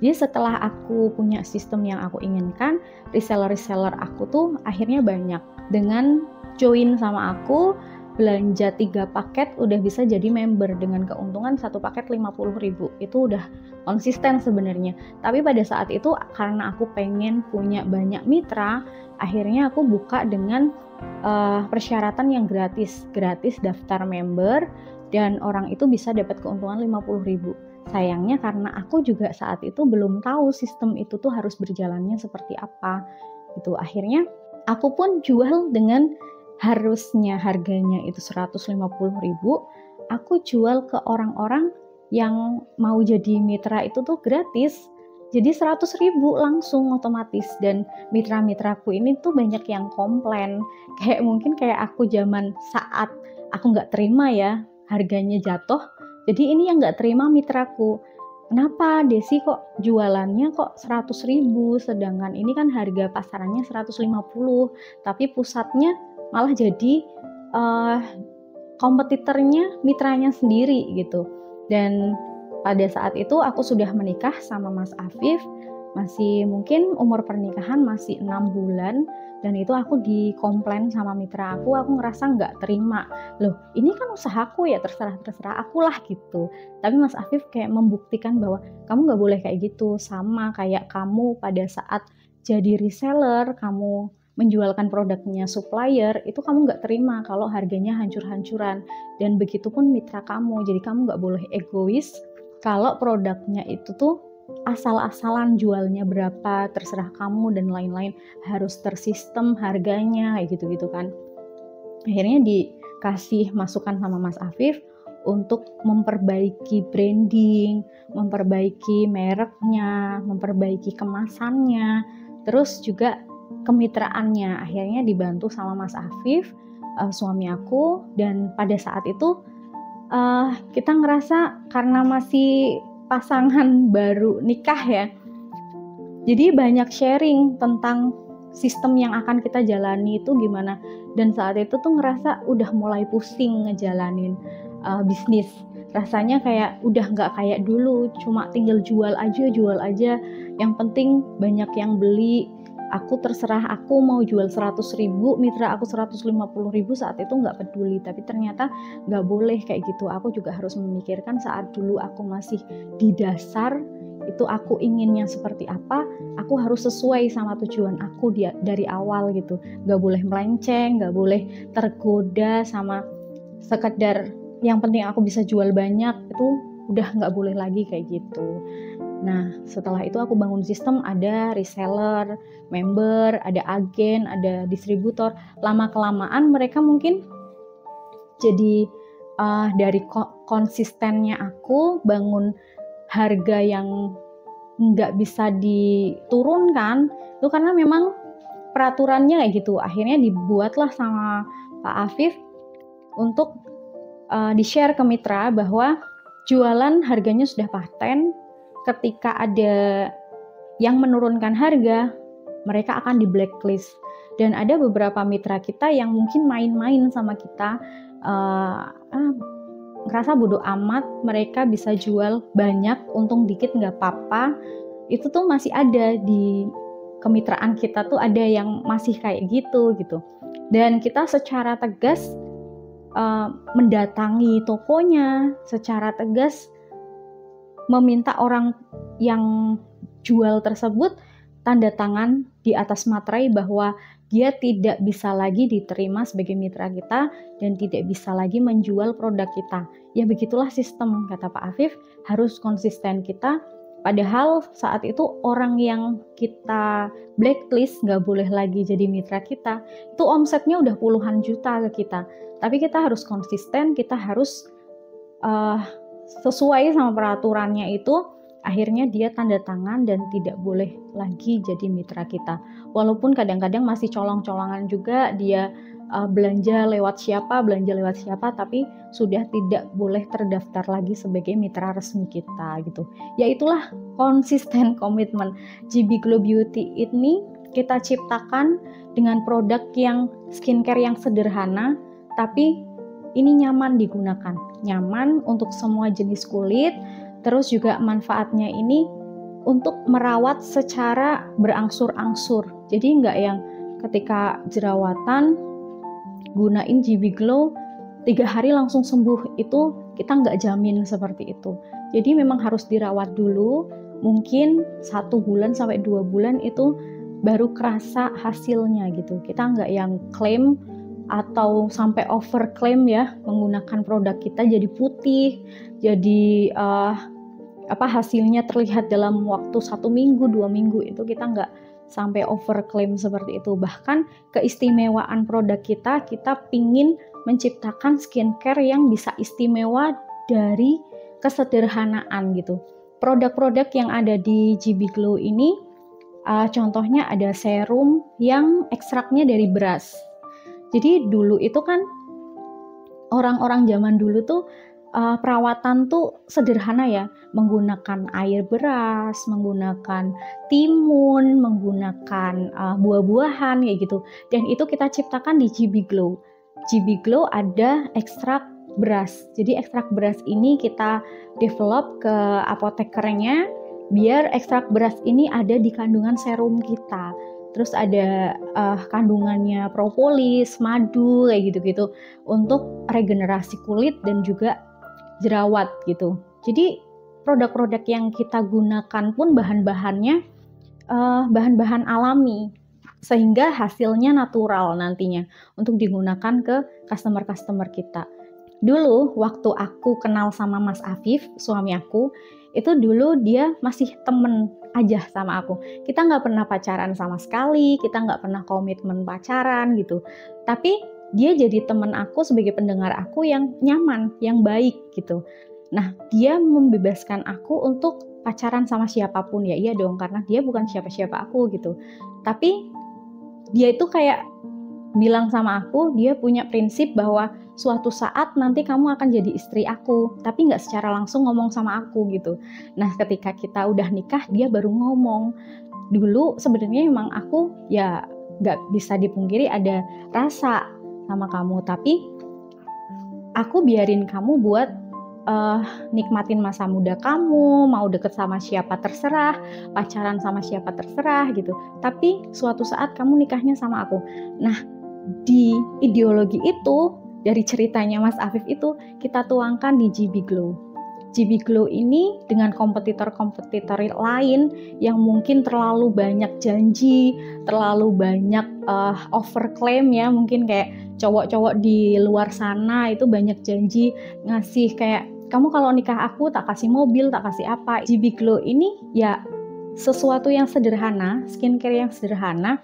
Jadi setelah aku punya sistem yang aku inginkan, reseller-reseller aku tuh akhirnya banyak. Dengan join sama aku, belanja 3 paket udah bisa jadi member dengan keuntungan 1 paket 50.000. Itu udah konsisten sebenarnya. Tapi pada saat itu karena aku pengen punya banyak mitra, akhirnya aku buka dengan persyaratan yang gratis daftar member, dan orang itu bisa dapat keuntungan 50.000. Sayangnya karena aku juga saat itu belum tahu sistem itu tuh harus berjalannya seperti apa gitu. Akhirnya aku pun jual dengan harusnya harganya itu 150.000, aku jual ke orang-orang yang mau jadi mitra itu tuh gratis. Jadi 100.000 langsung otomatis, dan mitra-mitraku ini tuh banyak yang komplain. Kayak mungkin kayak aku zaman saat aku nggak terima ya harganya jatuh. Jadi ini yang nggak terima mitraku. Kenapa Desi kok jualannya kok 100.000, sedangkan ini kan harga pasarannya 150, tapi pusatnya malah jadi kompetitornya mitranya sendiri gitu. Dan pada saat itu aku sudah menikah sama Mas Afif, masih mungkin umur pernikahan masih 6 bulan, dan itu aku dikomplain sama mitra aku ngerasa nggak terima. Loh, ini kan usahaku ya, terserah aku lah gitu. Tapi Mas Afif kayak membuktikan bahwa kamu nggak boleh kayak gitu, sama kayak kamu pada saat jadi reseller, kamu menjualkan produknya supplier, itu kamu nggak terima kalau harganya hancur-hancuran, dan begitupun mitra kamu. Jadi kamu nggak boleh egois kalau produknya itu tuh asal-asalan jualnya berapa, terserah kamu dan lain-lain, harus tersistem harganya kayak gitu-gitu kan. Akhirnya dikasih masukan sama Mas Afif untuk memperbaiki branding, memperbaiki mereknya, memperbaiki kemasannya, terus juga kemitraannya. Akhirnya dibantu sama Mas Afif, suami aku, dan pada saat itu kita ngerasa karena masih pasangan baru nikah ya, jadi banyak sharing tentang sistem yang akan kita jalani itu gimana. Dan saat itu tuh ngerasa udah mulai pusing ngejalanin bisnis. Rasanya kayak udah gak kayak dulu, cuma tinggal jual aja. Yang penting banyak yang beli. Aku terserah, aku mau jual 100.000, mitra aku 150.000, saat itu nggak peduli. Tapi ternyata nggak boleh kayak gitu. Aku juga harus memikirkan saat dulu aku masih di dasar, itu aku inginnya seperti apa, aku harus sesuai sama tujuan aku dari awal gitu. Nggak boleh melenceng, nggak boleh tergoda sama sekedar yang penting aku bisa jual banyak, itu udah nggak boleh lagi kayak gitu. Nah, setelah itu aku bangun sistem, ada reseller, member, ada agen, ada distributor. Lama-kelamaan mereka mungkin jadi dari konsistennya aku bangun harga yang nggak bisa diturunkan, itu karena memang peraturannya kayak gitu. Akhirnya dibuatlah sama Pak Afif untuk di-share ke mitra bahwa jualan harganya sudah paten. Ketika ada yang menurunkan harga, mereka akan di blacklist. Dan ada beberapa mitra kita yang mungkin main-main sama kita, ngerasa bodoh amat, mereka bisa jual banyak, untung dikit nggak apa-apa. Itu tuh masih ada di kemitraan kita, tuh ada yang masih kayak gitu. Dan kita secara tegas mendatangi tokonya, secara tegas meminta orang yang jual tersebut tanda tangan di atas materai bahwa dia tidak bisa lagi diterima sebagai mitra kita dan tidak bisa lagi menjual produk kita. Ya begitulah sistem, kata Pak Afif, harus konsisten kita. Padahal saat itu orang yang kita blacklist nggak boleh lagi jadi mitra kita, itu omsetnya udah puluhan juta ke kita. Tapi kita harus konsisten, kita harus sesuai sama peraturannya itu. Akhirnya dia tanda tangan dan tidak boleh lagi jadi mitra kita. Walaupun kadang-kadang masih colong-colongan juga, dia belanja lewat siapa, tapi sudah tidak boleh terdaftar lagi sebagai mitra resmi kita gitu. Ya itulah konsisten komitmen. GB Glow Beauty ini kita ciptakan dengan produk yang skincare yang sederhana, tapi ini nyaman digunakan, nyaman untuk semua jenis kulit. Terus juga manfaatnya ini untuk merawat secara berangsur-angsur. Jadi nggak yang ketika jerawatan gunain GB Glow 3 hari langsung sembuh, itu kita nggak jamin seperti itu. Jadi memang harus dirawat dulu, mungkin 1 bulan sampai 2 bulan itu baru kerasa hasilnya gitu. Kita nggak yang klaim atau sampai over claim ya, menggunakan produk kita jadi putih, jadi hasilnya terlihat dalam waktu 1 minggu, 2 minggu, itu kita nggak sampai over claim seperti itu. Bahkan keistimewaan produk kita pingin menciptakan skincare yang bisa istimewa dari kesederhanaan gitu. Produk-produk yang ada di GB Glow ini, contohnya ada serum yang ekstraknya dari beras. Jadi dulu itu kan orang-orang zaman dulu tuh perawatan tuh sederhana ya, menggunakan air beras, menggunakan timun, menggunakan buah-buahan kayak gitu. Dan itu kita ciptakan di GB Glow. GB Glow ada ekstrak beras. Jadi ekstrak beras ini kita develop ke apotekernya biar ekstrak beras ini ada di kandungan serum kita. Terus ada kandungannya propolis, madu, kayak gitu-gitu untuk regenerasi kulit dan juga jerawat gitu. Jadi produk-produk yang kita gunakan pun bahan-bahannya bahan-bahan alami, sehingga hasilnya natural nantinya untuk digunakan ke customer-customer kita. Dulu waktu aku kenal sama Mas Afif, suami aku, itu dulu dia masih temen aja sama aku. Kita nggak pernah pacaran sama sekali, kita nggak pernah komitmen pacaran gitu. Tapi dia jadi temen aku sebagai pendengar aku yang nyaman, yang baik gitu. Nah, dia membebaskan aku untuk pacaran sama siapapun, ya iya dong, karena dia bukan siapa-siapa aku gitu. Tapi dia itu kayak bilang sama aku, dia punya prinsip bahwa suatu saat nanti kamu akan jadi istri aku, tapi nggak secara langsung ngomong sama aku gitu. Nah, ketika kita udah nikah, dia baru ngomong. Dulu sebenarnya memang aku ya nggak bisa dipungkiri ada rasa sama kamu, tapi aku biarin kamu buat nikmatin masa muda kamu, mau deket sama siapa terserah, pacaran sama siapa terserah gitu. Tapi suatu saat kamu nikahnya sama aku. Nah, di ideologi itu, dari ceritanya Mas Afif itu, kita tuangkan di GB Glow. GB Glow ini dengan kompetitor-kompetitor lain yang mungkin terlalu banyak janji, terlalu banyak overclaim ya, mungkin kayak cowok-cowok di luar sana itu banyak janji, ngasih kayak, kamu kalau nikah aku tak kasih mobil, tak kasih apa. GB Glow ini ya sesuatu yang sederhana, skincare yang sederhana,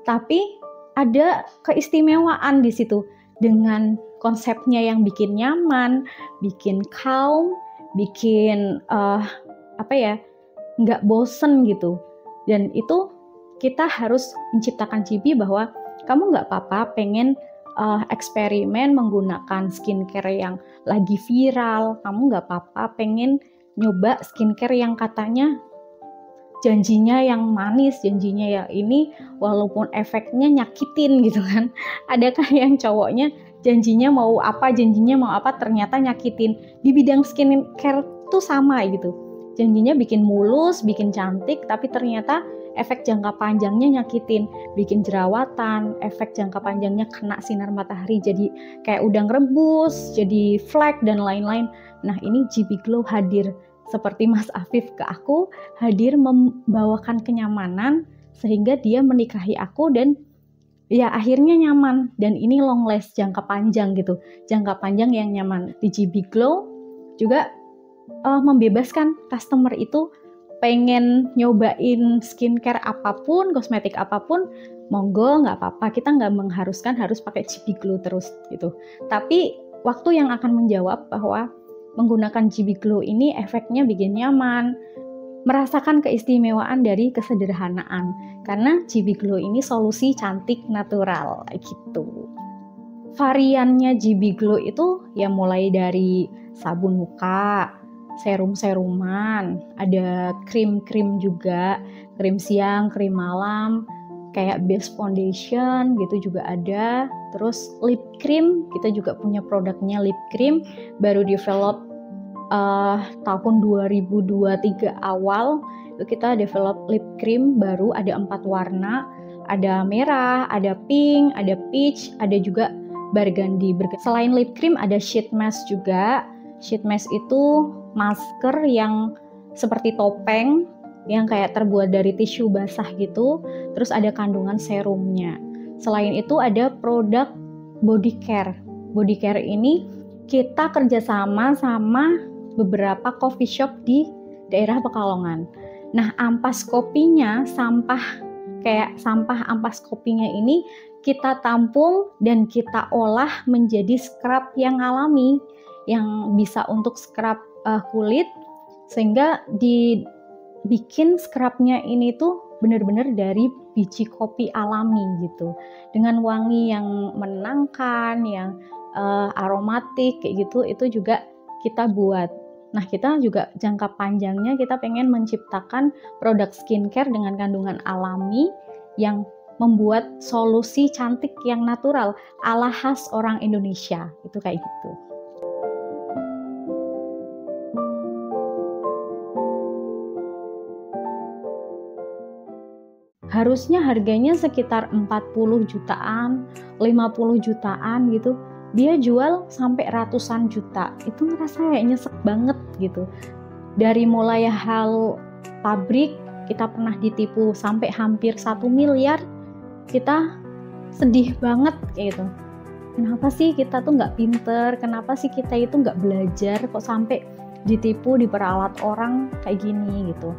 tapi ada keistimewaan di situ dengan konsepnya yang bikin nyaman, bikin calm, bikin nggak bosen gitu. Dan itu kita harus menciptakan GB bahwa kamu nggak apa-apa pengen eksperimen menggunakan skincare yang lagi viral, kamu nggak apa-apa pengen nyoba skincare yang katanya janjinya yang manis, janjinya ya ini, walaupun efeknya nyakitin gitu kan. Adakah yang cowoknya janjinya mau apa ternyata nyakitin. Di bidang skincare tuh sama gitu, janjinya bikin mulus, bikin cantik, tapi ternyata efek jangka panjangnya nyakitin, bikin jerawatan, efek jangka panjangnya kena sinar matahari jadi kayak udang rebus, jadi flek dan lain-lain. Nah, ini GB Glow hadir seperti Mas Afif ke aku, hadir membawakan kenyamanan sehingga dia menikahi aku dan ya akhirnya nyaman. Dan ini long last, jangka panjang gitu, jangka panjang yang nyaman. Di GB Glow juga membebaskan customer itu pengen nyobain skincare apapun, kosmetik apapun, monggo, nggak apa-apa, kita nggak mengharuskan harus pakai GB Glow terus gitu. Tapi waktu yang akan menjawab bahwa menggunakan GB Glow ini efeknya bikin nyaman, merasakan keistimewaan dari kesederhanaan, karena GB Glow ini solusi cantik natural gitu. Variannya GB Glow itu ya mulai dari sabun muka, serum-seruman, ada krim-krim juga, krim siang, krim malam, kayak base foundation gitu juga ada. Terus lip cream, kita juga punya produknya lip cream, baru develop tahun 2023 awal itu kita develop lip cream baru, ada 4 warna, ada merah, ada pink, ada peach, ada juga burgundy. Selain lip cream ada sheet mask juga. Sheet mask itu masker yang seperti topeng yang kayak terbuat dari tisu basah gitu, terus ada kandungan serumnya. Selain itu ada produk body care. Body care ini kita kerjasama sama beberapa coffee shop di daerah Pekalongan. Nah, ampas kopinya, sampah ampas kopinya ini kita tampung dan kita olah menjadi scrub yang alami, yang bisa untuk scrub kulit, sehingga dibikin scrubnya ini tuh benar-benar dari biji kopi alami gitu, dengan wangi yang menenangkan, yang aromatik kayak gitu. Itu juga kita buat. Nah, kita juga jangka panjangnya kita pengen menciptakan produk skincare dengan kandungan alami yang membuat solusi cantik yang natural ala khas orang Indonesia. Itu kayak gitu. Harusnya harganya sekitar 40 jutaan, 50 jutaan gitu. Dia jual sampai ratusan juta. Itu ngerasa kayak nyesek banget gitu. Dari mulai hal pabrik, kita pernah ditipu sampai hampir 1 miliar. Kita sedih banget kayak gitu. Kenapa sih kita tuh nggak pinter? Kenapa sih kita itu nggak belajar? Kok sampai ditipu, diperalat orang kayak gini gitu.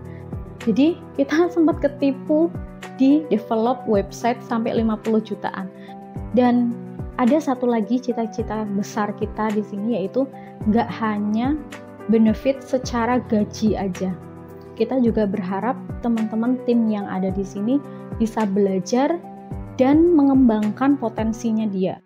Jadi kita sempat ketipu di develop website sampai 50 jutaan. Dan ada satu lagi cita-cita besar kita di sini, yaitu nggak hanya benefit secara gaji aja. Kita juga berharap teman-teman tim yang ada di sini bisa belajar dan mengembangkan potensinya dia.